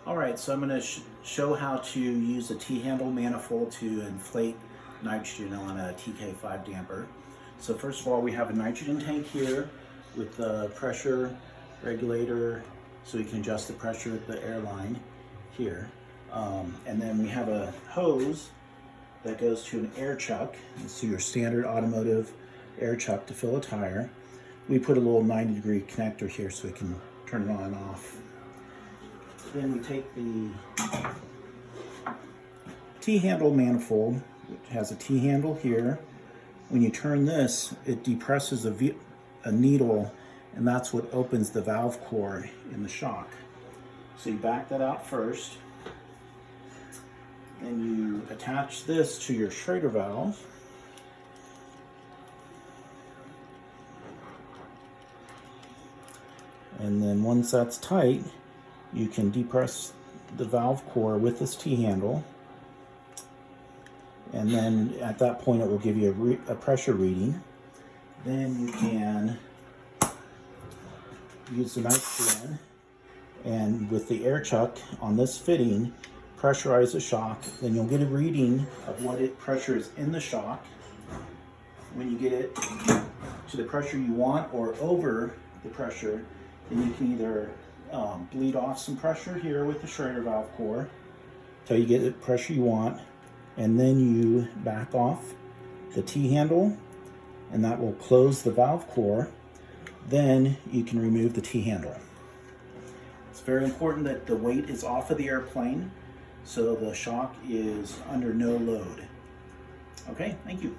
All right, so I'm going to show how to use a T-handle manifold to inflate nitrogen on a TK5 damper. So first of all, we have a nitrogen tank here with the pressure regulator, so we can adjust the pressure at the airline here. And then we have a hose that goes to an air chuck. It's your standard automotive air chuck to fill a tire. We put a little 90-degree connector here so we can turn it on and off. Then we take the T-handle manifold, which has a T-handle here. When you turn this, it depresses a needle, and that's what opens the valve core in the shock. So you back that out first, then you attach this to your Schrader valve. And then once that's tight, you can depress the valve core with this T-handle, and then at that point it will give you a pressure reading. Then you can use the nitrogen and with the air chuck on this fitting, pressurize the shock. Then you'll get a reading of what pressure is in the shock. When you get it to the pressure you want or over the pressure, then you can either bleed off some pressure here with the Schrader valve core till you get the pressure you want, and then you back off the T-handle and that will close the valve core. Then you can remove the T-handle. It's very important that the weight is off of the airplane so the shock is under no load. Okay, thank you.